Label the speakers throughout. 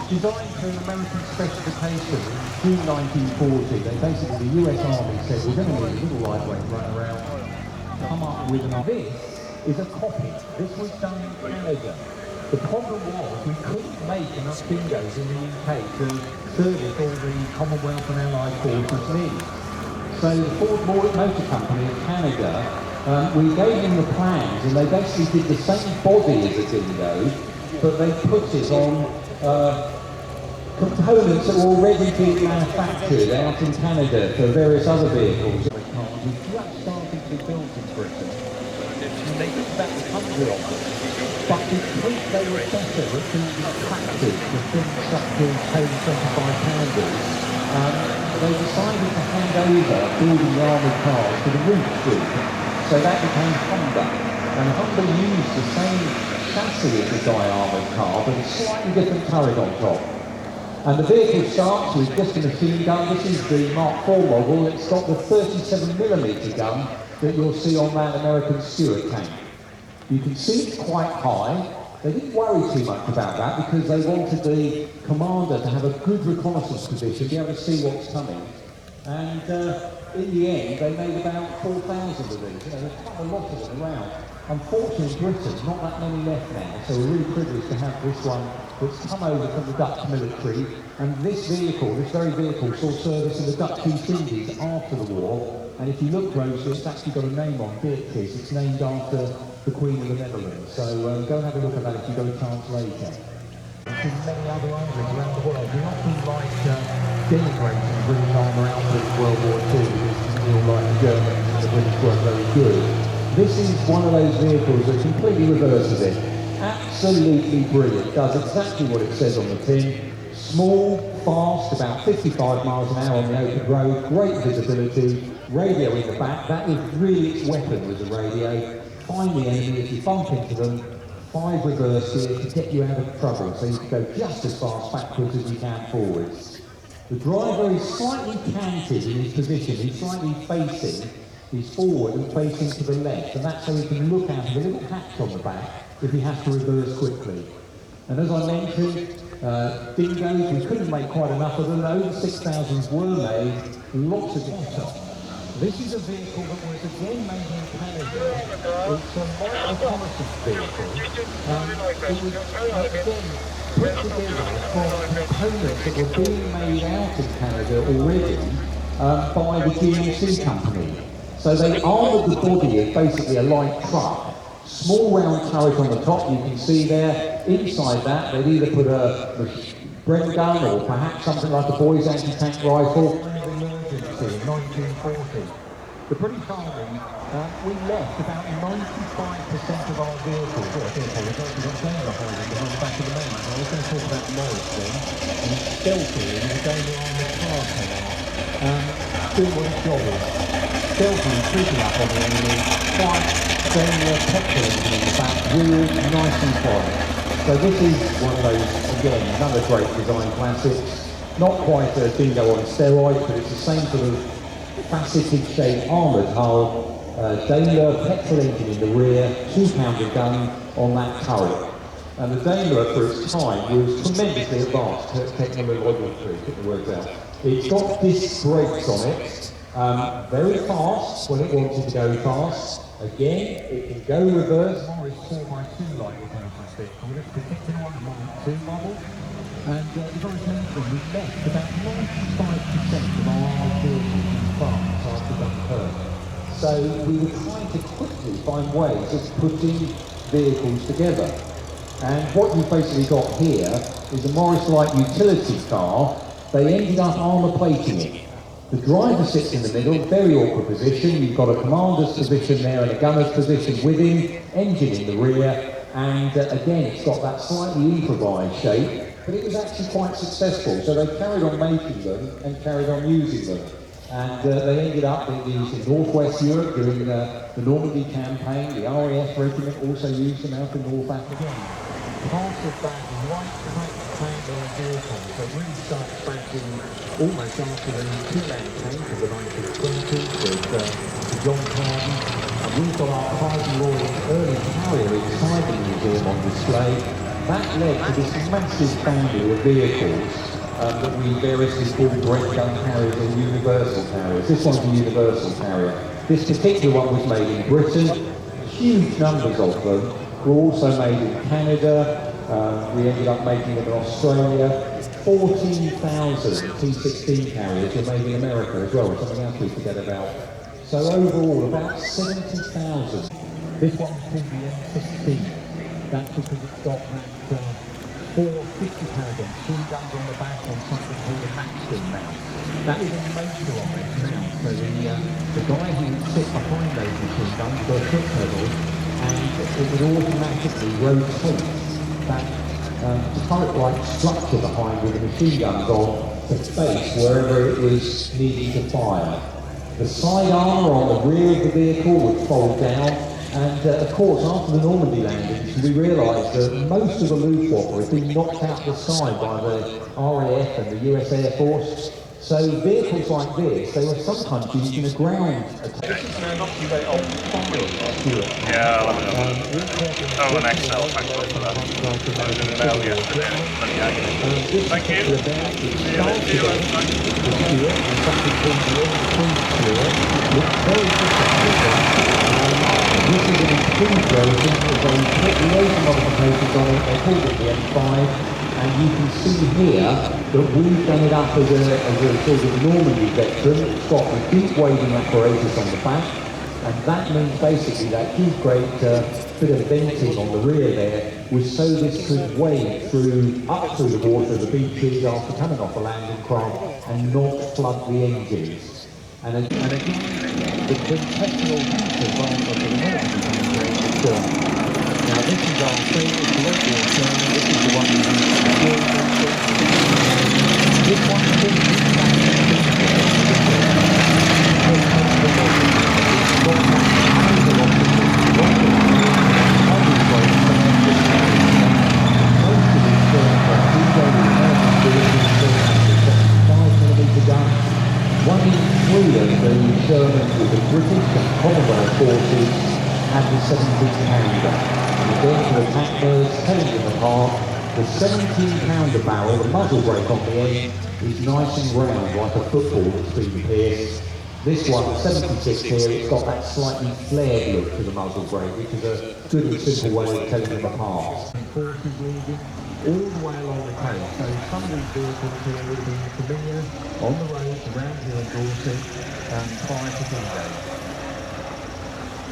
Speaker 1: Designed for American specification in June 1940, basically the US Army said we're going to need a little lightweight runaround, come up with an This is a copy. This was done in Canada. The problem was we couldn't make enough Dingos in the UK to service all the Commonwealth and Allied forces needs. So the Ford Motor Company in Canada, we gave them the plans, and they basically did the same body as a Dingo, but they put it on components that were already being manufactured out in Canada for various other vehicles. The cars were just starting to be built in Britain, and they took about 100 of them. But because they were better at building tractors for things such as home 25 pounders, they decided to hand over building the armoured cars to the Lynx group. So that became Humber. And Humber used the same chassis as the Armoured Car, but a slightly different turret on top. And the vehicle starts with just a machine gun. This is the Mk.IV model. It's got the 37mm gun that you'll see on that American Stuart tank. You can see it's quite high. They didn't worry too much about that because they wanted the commander to have a good reconnaissance position, be able to see what's coming. And in the end, they made about 4,000 of these. There's quite a lot of them around. Unfortunately, in Britain, not that many left now, so we're really privileged to have this one that's come over from the Dutch military. And this vehicle, this very vehicle, saw service in the Dutch East Indies after the war. And if you look closely, it's actually got a name on, Beatrice. It's named after the Queen of the Netherlands. So go and have a look at that if you go a chance later. There's many other armories around the world. We're not being like denigrating the British armour outfit in World War II because you feel like the Germans and the British weren't very good. This is one of those vehicles that completely reverses it. Absolutely brilliant. Does exactly what it says on the tin. Small, fast, about 55 miles an hour on the open road, great visibility, radio in the back. That is really its weapon, was the radio. Find the enemy if you bump into them. 5 reverse gears to get you out of trouble, so you can go just as fast backwards as you can forwards. The driver is slightly canted in his position. He's slightly facing. He's forward and facing to the left, and that's so he can look out of a little hatch on the back if he has to reverse quickly. And as I mentioned, Dingos, we couldn't make quite enough of them. Over 6,000 were made, lots of better. This is a vehicle that was again made in Canada. It's a light reconnaissance vehicle. It was again put together from components that were being made out in Canada already by the GMC company. So they armoured the body as basically a light truck. Small round turret on the top, you can see there. Inside that, they'd either put a Bren gun or perhaps something like a boy's anti-tank rifle. Emergency in 1940. The British Army, we left about 95% of our vehicles. Oh, I do apologise, we've got Daimler holding behind the back of the main. I was going to talk about Morris then, and it's stealthy, and the Daimler Armoured Car came out. Doing what its job is. Stealthily creeping up on the enemy, quite Daimler petrol engine in the back, wheels nice and quiet. So this is one of those, again, another great design classics. Not quite a Dingo on steroids, but it's the same sort of faceted shaped armoured hull, Daimler petrol engine in the rear, 2-pounder gun on that turret. And the Daimler, for its time, was tremendously advanced technologically, get the words out. It's got disc brakes on it, very fast when it wanted to go fast. Again, it can go reverse. Morris 4x2 light reconnaissance vehicle. Let's protect it on the 2 model. And as I was mentioning, we left about 95% of our armoured vehicles in France after Dunkirk. So we were trying to quickly find ways of putting vehicles together. And what you've basically got here is a Morris Light utility car. They ended up armour plating it. The driver sits in the middle, very awkward position. You've got a commander's position there and a gunner's position with him, engine in the rear, and again, it's got that slightly improvised shape, but it was actually quite successful. So they carried on making them and carried on using them. And they ended up being used in Northwest Europe during the Normandy campaign. The RAF regiment also used them out in North Africa. Part of that light track Daimler vehicle that really starts back in almost after the two-man tank of the 1920s with John Carden. And we've got our Hardy Royal early carrier inside the museum on display. that led to this massive family of vehicles that we variously call Brent gun carriers or universal carriers. This one's a universal carrier. This particular one was made in Britain. Huge numbers of them were also made in Canada. We ended up making them in Australia. 14,000 T16 carriers were made in America as well, something else we forget about. So overall, about 70,000. This one's called the M16. That's because it's got that 450 caliber, 2 guns on the back on something called a Maxton mount. That is a major on this mount. So the guy who would sit behind those machine guns got a foot pedal, and it would automatically rotate that turret-like structure behind with the machine guns on to space wherever it was needing to fire. The side armour on the rear of the vehicle would fold down, and of course after the Normandy landings we realised that most of the Luftwaffe had been knocked out the side by the RAF and the US Air Force. So vehicles like this, they were sometimes used in a ground attack.
Speaker 2: This is an up-to-date old Stuart. Yeah, I'll have it. Oh, an XL, thank God for that. I was in the mail yesterday and it's bloody agony. Thank you. See you later.
Speaker 1: This is an improved version, they put loads of modifications on it, they called it the M5. And you can see here that we've done it up as a sort of Normandy veteran. It's got the deep wading apparatus on the back, and that means basically that huge great bit of venting on the rear there was so this could wade up through the water of the beaches after coming off a landing craft and not flood the engines. And again, the petrol heater of the Normandy is now this is our favourite local Sherman. This is the one we use this one one in 3 of the Shermans with the British and Commonwealth forces had the 17-pounder. And again, for the tankers, telling them apart, the 17-pounder barrel, the muzzle brake on the end, is nice and round like a football that's been pierced. This one, the 76 here, it's got that slightly flared look to the muzzle brake, which is a good and simple way of telling them apart. Forces leading all the way along the coast, so some of these vehicles here will be familiar on the roads around here in Dorset prior to D-Day.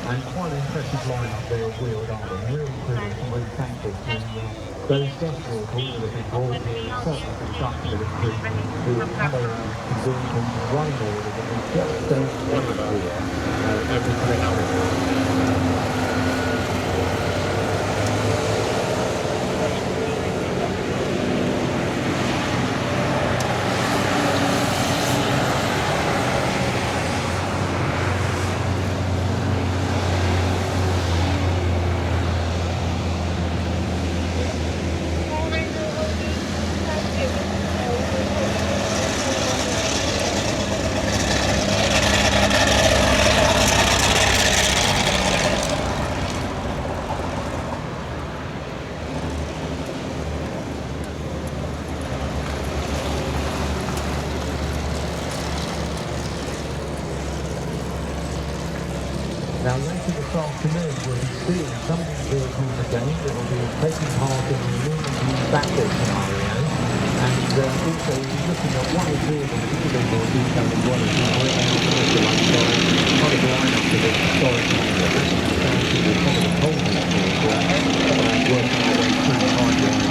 Speaker 1: And quite an impressive lineup there of wheeled armour, really brilliant and really thankful to those death vehicles that have been brought here, certainly from Stuart who have come around to Bovington running orders and they just don't want it here every section. Now later this afternoon we'll be seeing some of these vehicles again that will be taking part in the Normandy battle scenario, and also looking at one or two of them in a bit more detail as well as kind of line up to the historic number. That's down to the common holding as well, working our way through the pipeline.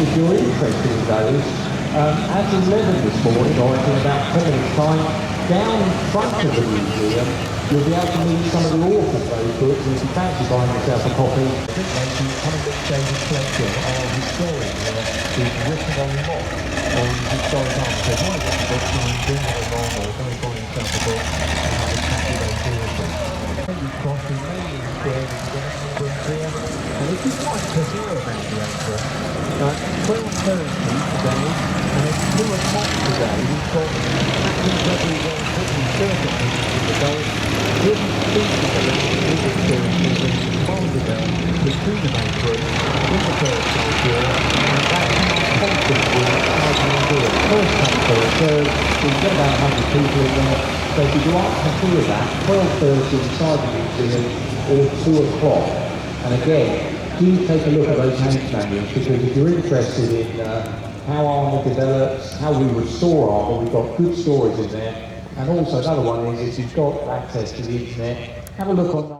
Speaker 1: If you're interested in those, at 11 this morning, or in about 10 minutes time, down in front of the museum, You'll be able to meet some of the authors of those books, and if you fancy buying yourself a copy,
Speaker 3: I think they do come and David collection of historians who's written a lot on historic arms. So one of the books on Daimler and Normandy, go and buy yourself a book and have a chat with those authors. Fingers crossed, we may be square we can get a few books here. And if you'd like to hear about the Emperor, 12:30 today, and at 2 o'clock today, we've got Captain February Football Circuit in the day. We'll be speaking about his experiences in Bovington, the Stuart group, in the first year, and that's how confident we are starting to do it.
Speaker 1: first come, first served. We've got about 100 people in there. So if you'd like to hear that, 12:30 inside the museum or 2 o'clock. And again, do take a look at those tank manuals, because if you're interested in how armour develops, how we restore armour, we've got good stories in there. And also another one is if you've got access to the internet, have a look on